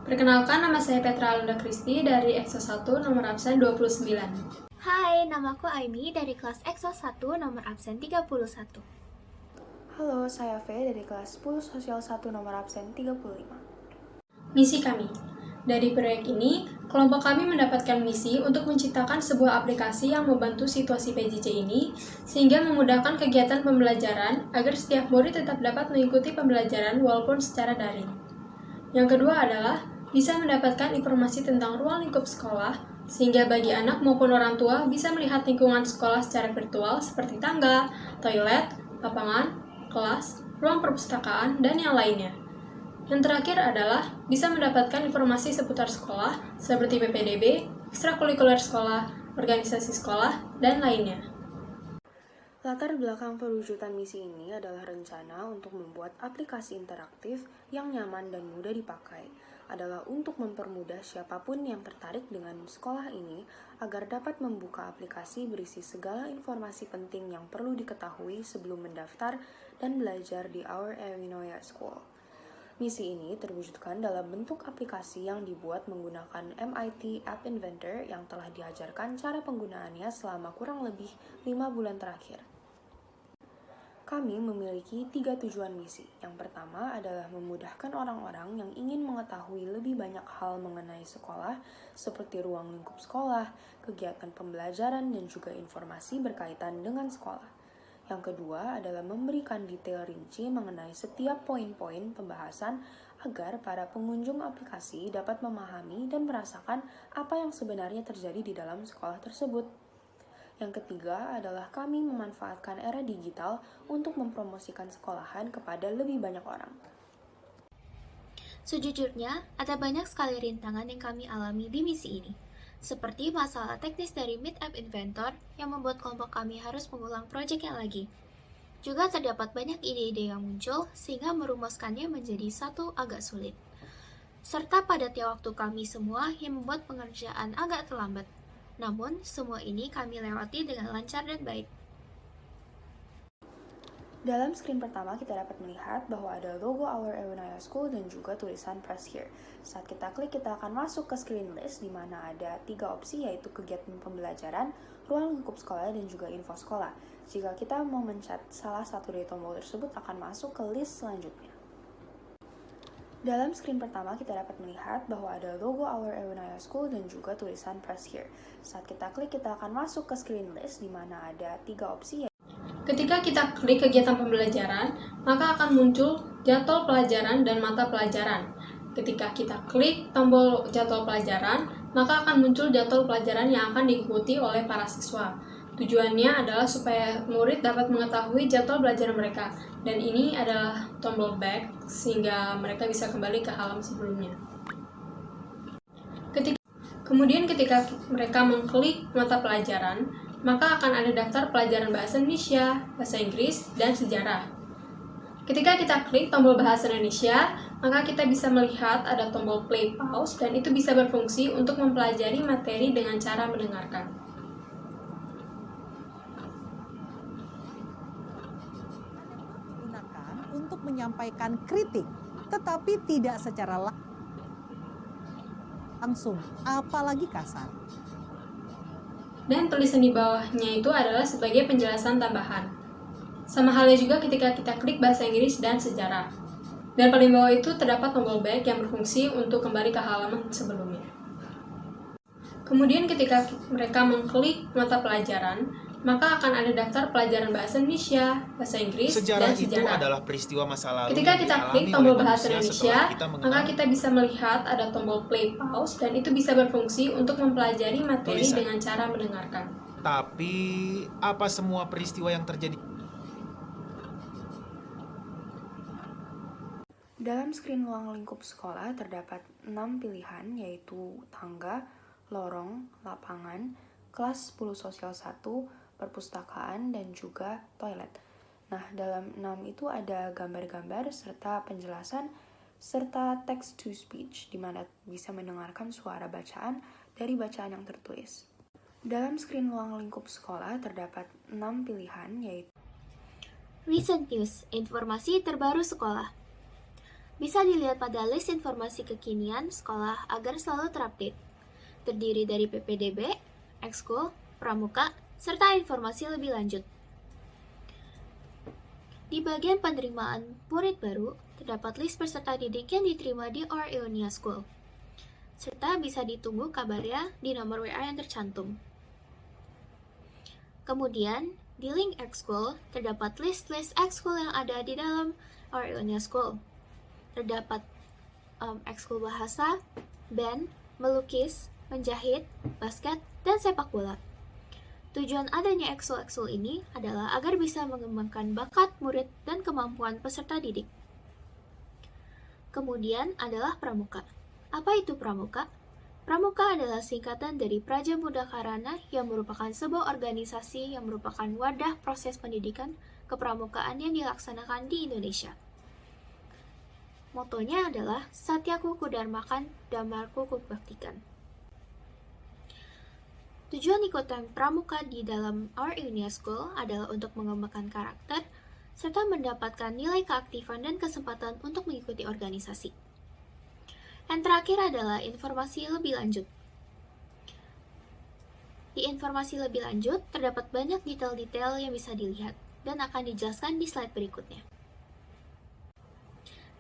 Perkenalkan, nama saya Petra Alunda Kristi dari EXO 1 nomor absen 29. Hai, namaku Aimi dari kelas EXO 1 nomor absen 31. Halo, saya V dari kelas 10 Sosial 1 nomor absen 35. Misi kami. Dari proyek ini, kelompok kami mendapatkan misi untuk menciptakan sebuah aplikasi yang membantu situasi PJJ ini, sehingga memudahkan kegiatan pembelajaran agar setiap murid tetap dapat mengikuti pembelajaran walaupun secara daring. Yang kedua adalah bisa mendapatkan informasi tentang ruang lingkup sekolah, sehingga bagi anak maupun orang tua bisa melihat lingkungan sekolah secara virtual seperti tangga, toilet, lapangan, kelas, ruang perpustakaan, dan yang lainnya. Yang terakhir adalah bisa mendapatkan informasi seputar sekolah seperti PPDB, ekstrakurikuler sekolah, organisasi sekolah, dan lainnya. Latar belakang perwujudan misi ini adalah rencana untuk membuat aplikasi interaktif yang nyaman dan mudah dipakai, adalah untuk mempermudah siapapun yang tertarik dengan sekolah ini agar dapat membuka aplikasi berisi segala informasi penting yang perlu diketahui sebelum mendaftar dan belajar di Our Ewinoya School. Misi ini terwujudkan dalam bentuk aplikasi yang dibuat menggunakan MIT App Inventor yang telah diajarkan cara penggunaannya selama kurang lebih 5 bulan terakhir. Kami memiliki 3 tujuan misi. Yang pertama adalah memudahkan orang-orang yang ingin mengetahui lebih banyak hal mengenai sekolah, seperti ruang lingkup sekolah, kegiatan pembelajaran, dan juga informasi berkaitan dengan sekolah. Yang kedua adalah memberikan detail rinci mengenai setiap poin-poin pembahasan agar para pengunjung aplikasi dapat memahami dan merasakan apa yang sebenarnya terjadi di dalam sekolah tersebut. Yang ketiga adalah kami memanfaatkan era digital untuk mempromosikan sekolahan kepada lebih banyak orang. Sejujurnya, ada banyak sekali rintangan yang kami alami di misi ini. Seperti masalah teknis dari Meet App Inventor yang membuat kelompok kami harus mengulang proyeknya lagi. Juga terdapat banyak ide-ide yang muncul sehingga merumuskannya menjadi satu agak sulit. Serta padatnya waktu kami semua yang membuat pengerjaan agak terlambat. Namun, semua ini kami lewati dengan lancar dan baik. Dalam screen pertama kita dapat melihat bahwa ada logo Our Ewinoya School dan juga tulisan Press Here. Saat kita klik, kita akan masuk ke screen list di mana ada 3 opsi, yaitu kegiatan pembelajaran, ruang lingkup sekolah, dan juga info sekolah. Jika kita mau mencet salah satu dari tombol tersebut, akan masuk ke list selanjutnya. Dalam screen pertama kita dapat melihat bahwa ada logo Our Ewinoya School dan juga tulisan Press Here. Saat kita klik, kita akan masuk ke screen list di mana ada 3 opsi. Ketika kita klik kegiatan pembelajaran, maka akan muncul jadwal pelajaran dan mata pelajaran. Ketika kita klik tombol jadwal pelajaran, maka akan muncul jadwal pelajaran yang akan diikuti oleh para siswa. Tujuannya adalah supaya murid dapat mengetahui jadwal belajar mereka, dan ini adalah tombol back sehingga mereka bisa kembali ke halaman sebelumnya. Kemudian ketika mereka mengklik mata pelajaran, maka akan ada daftar pelajaran bahasa Indonesia, bahasa Inggris, dan sejarah. Ketika kita klik tombol bahasa Indonesia, maka kita bisa melihat ada tombol play pause dan itu bisa berfungsi untuk mempelajari materi dengan cara mendengarkan. Gunakan untuk menyampaikan kritik, tetapi tidak secara langsung, apalagi kasar. Dan tulisan di bawahnya itu adalah sebagai penjelasan tambahan. Sama halnya juga ketika kita klik bahasa Inggris dan sejarah. Dan paling bawah itu terdapat tombol back yang berfungsi untuk kembali ke halaman sebelumnya. Kemudian ketika mereka mengklik mata pelajaran, maka akan ada daftar pelajaran bahasa Indonesia, bahasa Inggris, Sejarah dan sejarah. Itu adalah peristiwa masa lalu Ketika yang kita dialami klik oleh tombol bahasa manusia Indonesia, setelah kita maka mengenal kita bisa melihat ada tombol play pause dan itu bisa berfungsi untuk mempelajari materi tulisan. dengan cara mendengarkan. Tapi apa semua peristiwa yang terjadi? Dalam screen ruang lingkup sekolah terdapat 6 pilihan, yaitu tangga, lorong, lapangan, kelas 10 sosial 1, perpustakaan, dan juga toilet. Nah, dalam 6 itu ada gambar-gambar serta penjelasan serta text to speech, di mana bisa mendengarkan suara bacaan dari bacaan yang tertulis. Dalam screen ruang lingkup sekolah terdapat 6 pilihan, yaitu Recent News, informasi terbaru sekolah. Bisa dilihat pada list informasi kekinian sekolah agar selalu terupdate. Terdiri dari PPDB, ekskul, pramuka, serta informasi lebih lanjut. Di bagian penerimaan murid baru, terdapat list peserta didik yang diterima di Our Ionia School. Serta bisa ditunggu kabarnya di nomor WA yang tercantum. Kemudian, di link ekskul, terdapat list-list ekskul yang ada di dalam Our Ionia School. Terdapat ekskul bahasa, band, melukis, menjahit, basket, dan sepak bola. Tujuan adanya ekskul-ekskul ini adalah agar bisa mengembangkan bakat murid dan kemampuan peserta didik. Kemudian adalah pramuka. Apa itu pramuka? Pramuka adalah singkatan dari Praja Muda Karana yang merupakan sebuah organisasi yang merupakan wadah proses pendidikan kepramukaan yang dilaksanakan di Indonesia. Motonya adalah Satyaku Kudarmakan, Dhammaku Kubaktikan. Tujuan ikutan pramuka di dalam Our Ionia School adalah untuk mengembangkan karakter serta mendapatkan nilai keaktifan dan kesempatan untuk mengikuti organisasi. Yang terakhir adalah informasi lebih lanjut. Di informasi lebih lanjut, terdapat banyak detail-detail yang bisa dilihat dan akan dijelaskan di slide berikutnya.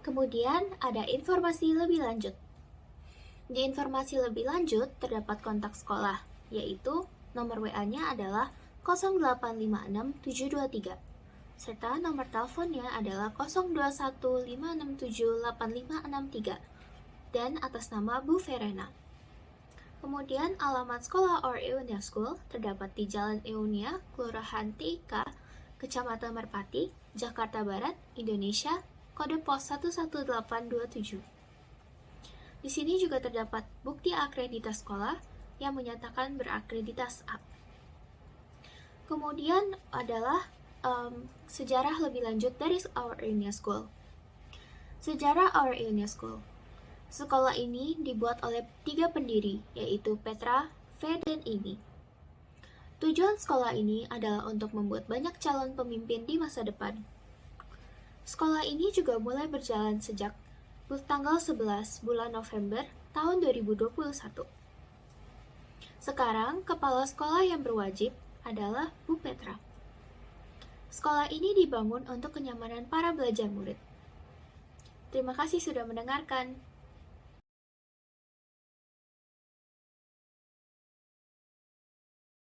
Kemudian, ada informasi lebih lanjut. Di informasi lebih lanjut, terdapat kontak sekolah, yaitu nomor WA-nya adalah 0856723, serta nomor teleponnya adalah 0215678563, dan atas nama Bu Verena. Kemudian alamat sekolah Our Ionia School terdapat di Jalan Ionia, Kelurahan TIK, Kecamatan Merpati, Jakarta Barat, Indonesia, kode pos 11827. Di sini juga terdapat bukti akreditas sekolah yang menyatakan berakreditas A. Kemudian adalah sejarah lebih lanjut dari Our Ionia School. Sejarah Our Ionia School. Sekolah ini dibuat oleh 3 pendiri, yaitu Petra, V, dan Amy. Tujuan sekolah ini adalah untuk membuat banyak calon pemimpin di masa depan. Sekolah ini juga mulai berjalan sejak tanggal 11 bulan November tahun 2021. Sekarang, kepala sekolah yang berwajib adalah Bu Petra. Sekolah ini dibangun untuk kenyamanan para belajar murid. Terima kasih sudah mendengarkan.